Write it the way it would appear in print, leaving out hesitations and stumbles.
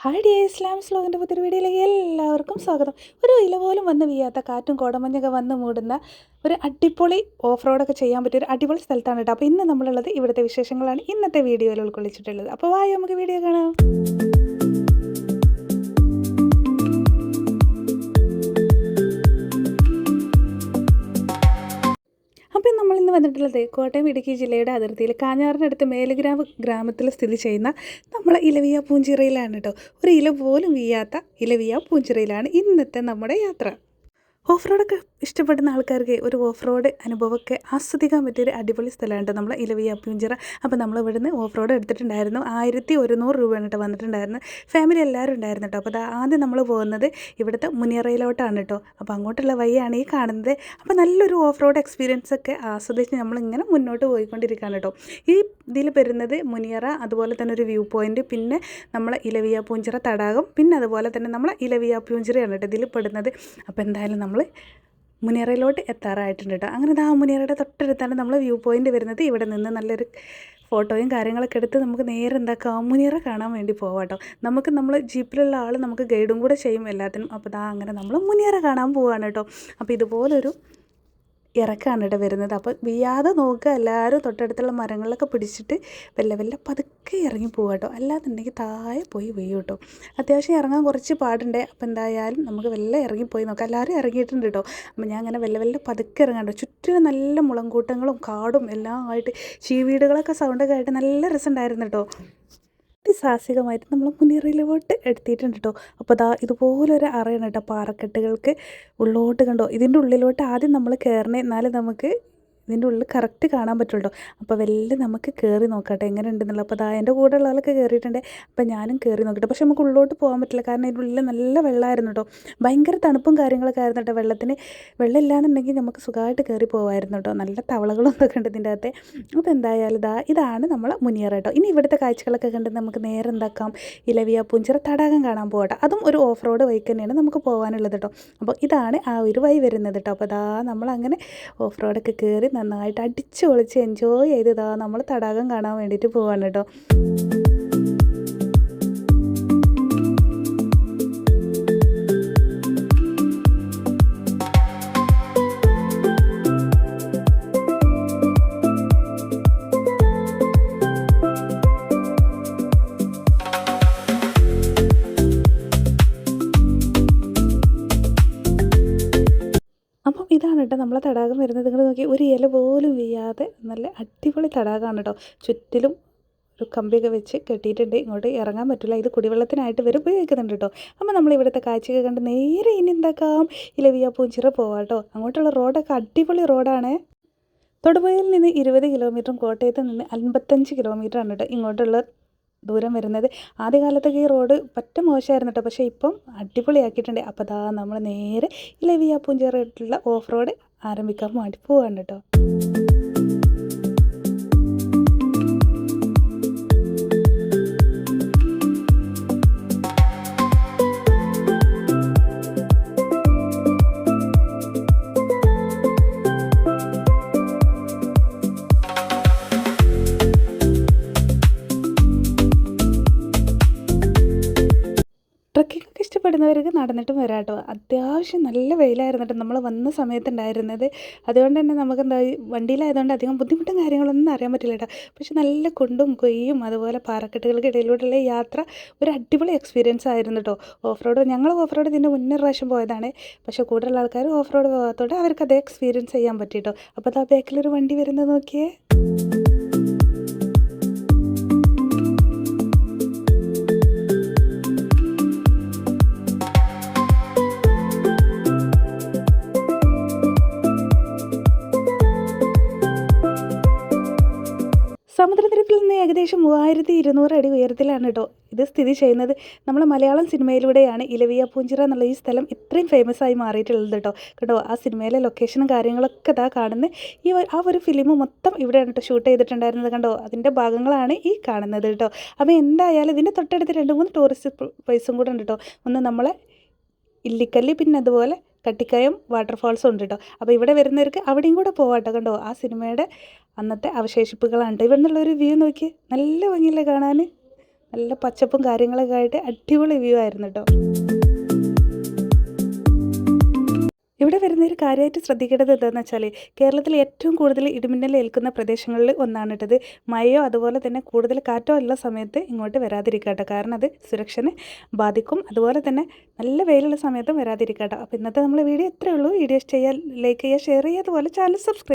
Hi dear ഇസ്ലാം സ്ലോഗിൻ്റെ പുതിയ വീഡിയോയിലേക്ക് എല്ലാവർക്കും സ്വാഗതം. ഒരു ഇല പോലും വന്ന് വീഴാത്ത കാറ്റും കോടമഞ്ഞൊക്കെ വന്ന് മൂടുന്ന ഒരു അടിപൊളി ഓഫ് റോഡൊക്കെ ചെയ്യാൻ പറ്റിയ ഒരു അടിപൊളി സ്ഥലത്താണ് കേട്ടോ. അപ്പോൾ ഇന്ന് നമ്മളുള്ളത് ഇവിടുത്തെ വിശേഷങ്ങളാണ് ഇന്നത്തെ വീഡിയോയിൽ ഉൾക്കൊള്ളിച്ചിട്ടുള്ളത്. അപ്പോൾ വായോ നമുക്ക് വീഡിയോ കാണാം. അപ്പോൾ നമ്മളിന്ന് വന്നിട്ടുള്ളത് കോട്ടയം ഇടുക്കി ജില്ലയുടെ അതിർത്തിയിൽ കാഞ്ഞാറിനടുത്ത് മേലുഗ്രാമ ഗ്രാമത്തിൽ സ്ഥിതി ചെയ്യുന്ന നമ്മളെ ഇലവിയ പൂഞ്ചിറയിലാണ് കേട്ടോ. ഒരു ഇല പോലും വീഴാത്ത ഇലവിയ പൂഞ്ചിറയിലാണ് ഇന്നത്തെ നമ്മുടെ യാത്ര. ഓഫ് റോഡൊക്കെ ഇഷ്ടപ്പെടുന്ന ആൾക്കാർക്ക് ഒരു ഓഫ് റോഡ് അനുഭവമൊക്കെ ആസ്വദിക്കാൻ പറ്റിയൊരു അടിപൊളി സ്ഥലമാണ് നമ്മൾ ഇലവിയ പൂഞ്ചിറ. അപ്പോൾ നമ്മൾ ഇവിടുന്ന് ഓഫ് റോഡ് എടുത്തിട്ടുണ്ടായിരുന്നു. 1100 രൂപയാണ് കേട്ടോ വന്നിട്ടുണ്ടായിരുന്നു. ഫാമിലി എല്ലാവരും ഉണ്ടായിരുന്നു കേട്ടോ. അപ്പോൾ ആദ്യം നമ്മൾ പോകുന്നത് ഇവിടുത്തെ മുനിയറയിലോട്ടാണ് കേട്ടോ. അപ്പോൾ അങ്ങോട്ടുള്ള വഴിയാണ് ഈ കാണുന്നത്. അപ്പോൾ നല്ലൊരു ഓഫ് റോഡ് എക്സ്പീരിയൻസ് ഒക്കെ ആസ്വദിച്ച് നമ്മളിങ്ങനെ മുന്നോട്ട് പോയിക്കൊണ്ടിരിക്കുകയാണ് കേട്ടോ. ഈ ഇതിൽ വരുന്നത് മുനിയറ, അതുപോലെ തന്നെ ഒരു വ്യൂ പോയിൻറ്റ്, പിന്നെ നമ്മളെ ഇലവിയ പൂഞ്ചിറ തടാകം, പിന്നെ അതുപോലെ തന്നെ നമ്മളെ ഇലവിയ പൂഞ്ചിറയാണ് കേട്ടോ ഇതിൽ പെടുന്നത്. അപ്പോൾ എന്തായാലും നമ്മൾ മുനിയറയിലോട്ട് എത്താറായിട്ടുണ്ട് കേട്ടോ. അങ്ങനെ ആ മുനിയറയുടെ തൊട്ടടുത്താണ് നമ്മൾ വ്യൂ പോയിൻ്റ് വരുന്നത്. ഇവിടെ നിന്ന് നല്ലൊരു ഫോട്ടോയും കാര്യങ്ങളൊക്കെ എടുത്ത് നമുക്ക് നേരെ എന്താക്കാം മുനിയറ കാണാൻ വേണ്ടി പോവാം കേട്ടോ. നമ്മൾ ജീപ്പിലുള്ള ആൾ നമുക്ക് ഗൈഡും കൂടെ ചെയ്യും എല്ലാത്തിനും. അപ്പോൾ അങ്ങനെ നമ്മൾ മുനിയറ കാണാൻ പോവുകയാണ് കേട്ടോ. അപ്പോൾ ഇതുപോലൊരു ഇറക്കാണ് ഇവിടെ വരുന്നത്. അപ്പോൾ വീഴാതെ നോക്കുക, എല്ലാവരും തൊട്ടടുത്തുള്ള മരങ്ങളിലൊക്കെ പിടിച്ചിട്ട് വെല്ല പതുക്കെ ഇറങ്ങി പോവുക കേട്ടോ. അല്ലാന്നുണ്ടെങ്കിൽ താഴെ പോയി വീഴും കേട്ടോ. അത്യാവശ്യം ഇറങ്ങാൻ കുറച്ച് പാടുണ്ട്. അപ്പോൾ എന്തായാലും നമുക്ക് ഇറങ്ങിപ്പോയി നോക്കാം. എല്ലാവരും ഇറങ്ങിയിട്ടുണ്ട് കേട്ടോ. അപ്പോൾ ഞാൻ അങ്ങനെ വെല്ല പതുക്കെ ഇറങ്ങാണ്ടോ. ചുറ്റിലും നല്ല മുളങ്കൂട്ടങ്ങളും കാടും എല്ലാം ആയിട്ട് ചീവീടുകളൊക്കെ സൗണ്ടൊക്കെ ആയിട്ട് നല്ല രസമുണ്ടായിരുന്നു കേട്ടോ. സാഹസികമായിട്ട് നമ്മൾ മുനിയറയിലോട്ട് എത്തിയിട്ടുണ്ട് കേട്ടോ. അപ്പോൾ ഇതുപോലൊരു അറയാണ് കേട്ടോ. പാറക്കെട്ടുകൾക്ക് ഉള്ളോട്ട് കണ്ടോ. ഇതിൻ്റെ ഉള്ളിലോട്ട് ആദ്യം നമ്മൾ കയറണേ, എന്നാലും നമുക്ക് ഇതിൻ്റെ ഉള്ളിൽ കറക്റ്റ് കാണാൻ പറ്റുള്ളൂ. അപ്പോൾ നമുക്ക് കയറി നോക്കട്ടെ എങ്ങനെ ഉണ്ടെന്നുള്ളത്. അപ്പോൾ എൻ്റെ കൂടെ ഉള്ളവരൊക്കെ കയറിയിട്ടുണ്ട്. അപ്പോൾ ഞാനും കയറി നോക്കട്ടെ. പക്ഷെ നമുക്ക് ഉള്ളോട്ട് പോകാൻ പറ്റില്ല, കാരണം അതിൻ്റെ ഉള്ളിൽ നല്ല വെള്ളമായിരുന്നു കേട്ടോ. ഭയങ്കര തണുപ്പും കാര്യങ്ങളൊക്കെ ആയിരുന്നു കേട്ടോ. വെള്ളം ഇല്ലാന്നുണ്ടെങ്കിൽ നമുക്ക് സുഖമായിട്ട് കയറി പോകാമായിരുന്നു കേട്ടോ. നല്ല തവളകളും ഒക്കെ ഉണ്ട് ഇതിൻ്റെ അകത്തെ. അപ്പോൾ എന്തായാലും ഇതാണ് നമ്മളെ മുനിയറ കേട്ടോ. ഇനി ഇവിടുത്തെ കാഴ്ചകളൊക്കെ കണ്ട് നമുക്ക് നേരെ എന്താക്കാം ഇലവിയ പൂഞ്ചിറ തടാകം കാണാൻ പോകട്ടെ. അതും ഒരു ഓഫ് റോഡ് വഴി തന്നെയാണ് നമുക്ക് പോകാനുള്ളത് കേട്ടോ. അപ്പോൾ ഇതാണ് ആ ഒരു വഴി വരുന്നത് കേട്ടോ. അപ്പോൾ നമ്മളങ്ങനെ ഓഫ് റോഡൊക്കെ കയറി നന്നായിട്ട് അടിച്ച് പൊളിച്ച് എൻജോയ് ചെയ്ത് നമ്മൾ തടാകം കാണാൻ വേണ്ടിയിട്ട് പോവാണ് കേട്ടോ. അപ്പം ഇതാണ് കേട്ടോ നമ്മളെ തടാകം വരുന്നത്. നിങ്ങൾ നോക്കി, ഒരു ഇല പോലും വീഴാതെ നല്ല അടിപൊളി തടാകമാണ് കേട്ടോ. ചുറ്റിലും ഒരു കമ്പിയൊക്കെ വെച്ച് കെട്ടിയിട്ടുണ്ട്. ഇങ്ങോട്ട് ഇറങ്ങാൻ പറ്റില്ല, ഇത് കുടിവെള്ളത്തിനായിട്ട് വരെ ഉപയോഗിക്കുന്നുണ്ട് കേട്ടോ. അപ്പോൾ നമ്മൾ ഇവിടുത്തെ കാഴ്ചയൊക്കെ കണ്ട് നേരെ ഇനി എന്താക്കാം ഇലവിയ പൂഞ്ചിറ പോവാം കേട്ടോ. അങ്ങോട്ടുള്ള റോഡൊക്കെ അടിപൊളി റോഡാണ്. തൊടുപുഴയിൽ നിന്ന് 20 കിലോമീറ്ററും കോട്ടയത്ത് നിന്ന് 55 കിലോമീറ്ററാണ് കേട്ടോ ഇങ്ങോട്ടുള്ള ദൂരം വരുന്നത്. ആദ്യകാലത്തൊക്കെ ഈ റോഡ് പറ്റ മോശമായിരുന്നു കേട്ടോ. പക്ഷേ ഇപ്പം അടിപൊളിയാക്കിയിട്ടുണ്ട്. അപ്പോൾ നമ്മൾ നേരെ ഇലവിയ പൂഞ്ചിറയായിട്ടുള്ള ഓഫ് റോഡ് ആരംഭിക്കാൻ വേണ്ടി പോവാണ് കേട്ടോ. ട്രക്കിങ്ങൊക്കെ ഇഷ്ടപ്പെടുന്നവർക്ക് നടന്നിട്ടും വരാം കേട്ടോ. അത്യാവശ്യം നല്ല വെയിലായിരുന്നു കേട്ടോ നമ്മൾ വന്ന സമയത്തുണ്ടായിരുന്നത്. അതുകൊണ്ട് തന്നെ നമുക്ക് വണ്ടിയിലായതുകൊണ്ട് അധികം ബുദ്ധിമുട്ടും കാര്യങ്ങളൊന്നും അറിയാൻ പറ്റില്ല കേട്ടോ. പക്ഷെ നല്ല കുണ്ടും കൊയ്യും അതുപോലെ പാറക്കെട്ടുകൾക്ക് ഇടയിലൂടെയുള്ള യാത്ര ഒരു അടിപൊളി എക്സ്പീരിയൻസ് ആയിരുന്നു കേട്ടോ. ഞങ്ങൾ ഓഫ് റോഡ് ഇതിൻ്റെ മുന്നേ പ്രാവശ്യം പോയതാണ്. പക്ഷേ കൂടുതലുള്ള ആൾക്കാർ ഓഫ് റോഡ് പോകാത്തതുകൊണ്ട് അവർക്ക് അതേ എക്സ്പീരിയൻസ് ചെയ്യാൻ പറ്റി കേട്ടോ. അപ്പോൾ ബാക്കിലൊരു വണ്ടി വരുന്നത് നോക്കിയേ. സമുദ്രനിരപ്പിൽ നിന്ന് ഏകദേശം 3200 അടി ഉയരത്തിലാണ് കേട്ടോ ഇത് സ്ഥിതി ചെയ്യുന്നത്. നമ്മൾ മലയാളം സിനിമയിലൂടെയാണ് ഇലവിയ പൂഞ്ചിറ എന്നുള്ള ഈ സ്ഥലം ഇത്രയും ഫേമസ് ആയി മാറിയിട്ടുള്ളത് കേട്ടോ. ആ സിനിമയിലെ ലൊക്കേഷനും കാര്യങ്ങളൊക്കെ കാണുന്നത് ആ ഒരു ഫിലിം മൊത്തം ഇവിടെയാണ് കേട്ടോ ഷൂട്ട് ചെയ്തിട്ടുണ്ടായിരുന്നത്. കണ്ടോ, അതിൻ്റെ ഭാഗങ്ങളാണ് ഈ കാണുന്നത് കേട്ടോ. അപ്പോൾ എന്തായാലും ഇതിൻ്റെ തൊട്ടടുത്ത് 2-3 ടൂറിസ്റ്റ് പ്ലേസും കൂടെ ഉണ്ട് കേട്ടോ. ഒന്ന് നമ്മളെ ഇല്ലിക്കല്ലി, പിന്നെ അതുപോലെ കട്ടിക്കയം വാട്ടർഫാൾസും ഉണ്ട് കേട്ടോ. അപ്പോൾ ഇവിടെ വരുന്നവർക്ക് അവിടെയും കൂടെ പോവാട്ടോ. കണ്ടോ, ആ സിനിമയുടെ അന്നത്തെ അവശേഷിപ്പുകളാണ്. ഇവിടെ നിന്നുള്ളൊരു വ്യൂ നോക്കി, നല്ല ഭംഗിയില്ലേ കാണാൻ. നല്ല പച്ചപ്പും കാര്യങ്ങളൊക്കെ ആയിട്ട് അടിപൊളി വ്യൂ ആയിരുന്നു കേട്ടോ. ഇവിടെ വരുന്നൊരു കാര്യമായിട്ട് ശ്രദ്ധിക്കേണ്ടത് എന്താണെന്ന് വെച്ചാൽ കേരളത്തിൽ ഏറ്റവും കൂടുതൽ ഇടിമിന്നൽ ഏൽക്കുന്ന പ്രദേശങ്ങളിൽ ഒന്നാണ് കേട്ടത്. മഴയോ അതുപോലെ തന്നെ കൂടുതൽ കാറ്റോ ഉള്ള സമയത്ത് ഇങ്ങോട്ട് വരാതിരിക്കുക കേട്ടോ. കാരണം അത് സുരക്ഷനെ ബാധിക്കും. അതുപോലെ തന്നെ നല്ല വെയിലുള്ള സമയത്തും വരാതിരിക്കുക കേട്ടോ. അപ്പോൾ ഇന്നത്തെ നമ്മളെ വീഡിയോ ഇത്രയേ ഉള്ളൂ. വീഡിയോ ചെയ്യുക, ലൈക്ക് ചെയ്യുക, ഷെയർ ചെയ്യുക, അതുപോലെ ചാനൽ സബ്സ്ക്രൈബ്